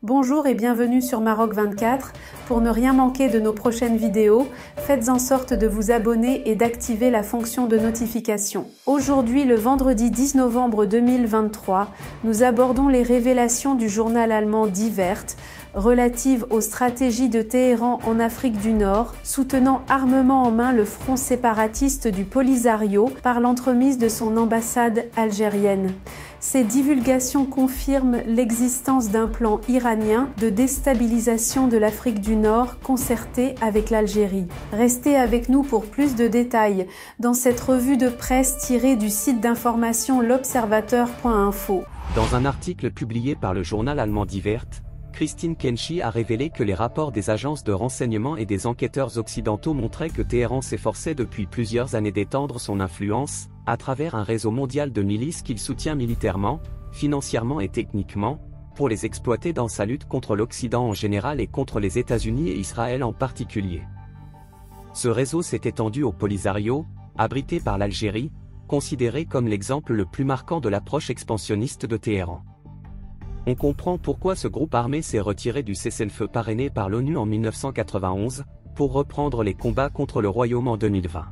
Bonjour et bienvenue sur Maroc 24. Pour ne rien manquer de nos prochaines vidéos, faites en sorte de vous abonner et d'activer la fonction de notification. Aujourd'hui, le vendredi 10 novembre 2023, nous abordons les révélations du journal allemand Die Welt relatives aux stratégies de Téhéran en Afrique du Nord, soutenant armement en main le front séparatiste du Polisario par l'entremise de son ambassade algérienne. Ces divulgations confirment l'existence d'un plan iranien de déstabilisation de l'Afrique du Nord concerté avec l'Algérie. Restez avec nous pour plus de détails dans cette revue de presse tirée du site d'information l'observateur.info. Dans un article publié par le journal allemand Die Welt, Christine Kenshi a révélé que les rapports des agences de renseignement et des enquêteurs occidentaux montraient que Téhéran s'efforçait depuis plusieurs années d'étendre son influence, à travers un réseau mondial de milices qu'il soutient militairement, financièrement et techniquement, pour les exploiter dans sa lutte contre l'Occident en général et contre les États-Unis et Israël en particulier. Ce réseau s'est étendu au Polisario, abrité par l'Algérie, considéré comme l'exemple le plus marquant de l'approche expansionniste de Téhéran. On comprend pourquoi ce groupe armé s'est retiré du cessez-le-feu parrainé par l'ONU en 1991, pour reprendre les combats contre le Royaume en 2020.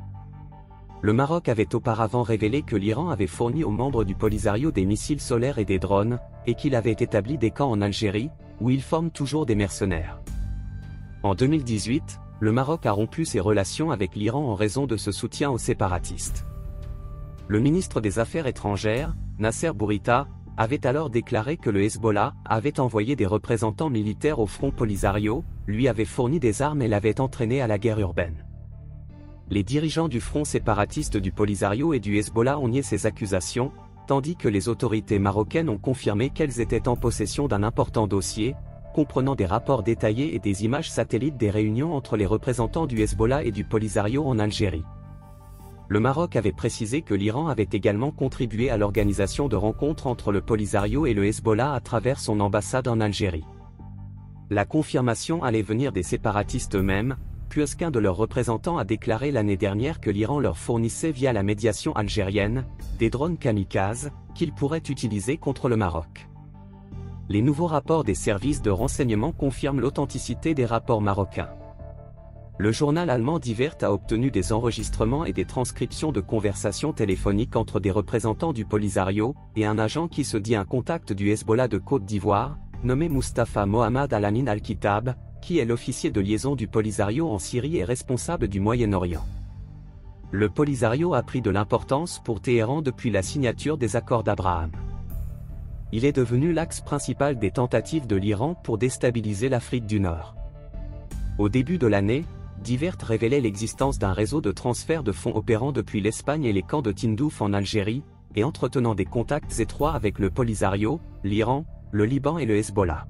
Le Maroc avait auparavant révélé que l'Iran avait fourni aux membres du Polisario des missiles solaires et des drones, et qu'il avait établi des camps en Algérie, où ils forment toujours des mercenaires. En 2018, le Maroc a rompu ses relations avec l'Iran en raison de ce soutien aux séparatistes. Le ministre des Affaires étrangères, Nasser Bourita, avait alors déclaré que le Hezbollah avait envoyé des représentants militaires au front Polisario, lui avait fourni des armes et l'avait entraîné à la guerre urbaine. Les dirigeants du front séparatiste du Polisario et du Hezbollah ont nié ces accusations, tandis que les autorités marocaines ont confirmé qu'elles étaient en possession d'un important dossier, comprenant des rapports détaillés et des images satellites des réunions entre les représentants du Hezbollah et du Polisario en Algérie. Le Maroc avait précisé que l'Iran avait également contribué à l'organisation de rencontres entre le Polisario et le Hezbollah à travers son ambassade en Algérie. La confirmation allait venir des séparatistes eux-mêmes, puisqu'un de leurs représentants a déclaré l'année dernière que l'Iran leur fournissait via la médiation algérienne, des drones kamikazes, qu'ils pourraient utiliser contre le Maroc. Les nouveaux rapports des services de renseignement confirment l'authenticité des rapports marocains. Le journal allemand Die Welt a obtenu des enregistrements et des transcriptions de conversations téléphoniques entre des représentants du Polisario et un agent qui se dit un contact du Hezbollah de Côte d'Ivoire, nommé Mustafa Mohamed Al-Amin Al-Kitab, qui est l'officier de liaison du Polisario en Syrie et responsable du Moyen-Orient. Le Polisario a pris de l'importance pour Téhéran depuis la signature des accords d'Abraham. Il est devenu l'axe principal des tentatives de l'Iran pour déstabiliser l'Afrique du Nord. Au début de l'année, Die Welt révélait l'existence d'un réseau de transfert de fonds opérant depuis l'Espagne et les camps de Tindouf en Algérie, et entretenant des contacts étroits avec le Polisario, l'Iran, le Liban et le Hezbollah.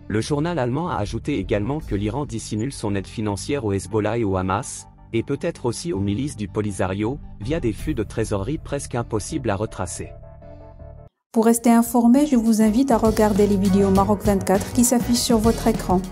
Le journal allemand a ajouté également que l'Iran dissimule son aide financière au Hezbollah et au Hamas, et peut-être aussi aux milices du Polisario, via des flux de trésorerie presque impossibles à retracer. Pour rester informé, je vous invite à regarder les vidéos Maroc 24 qui s'affichent sur votre écran.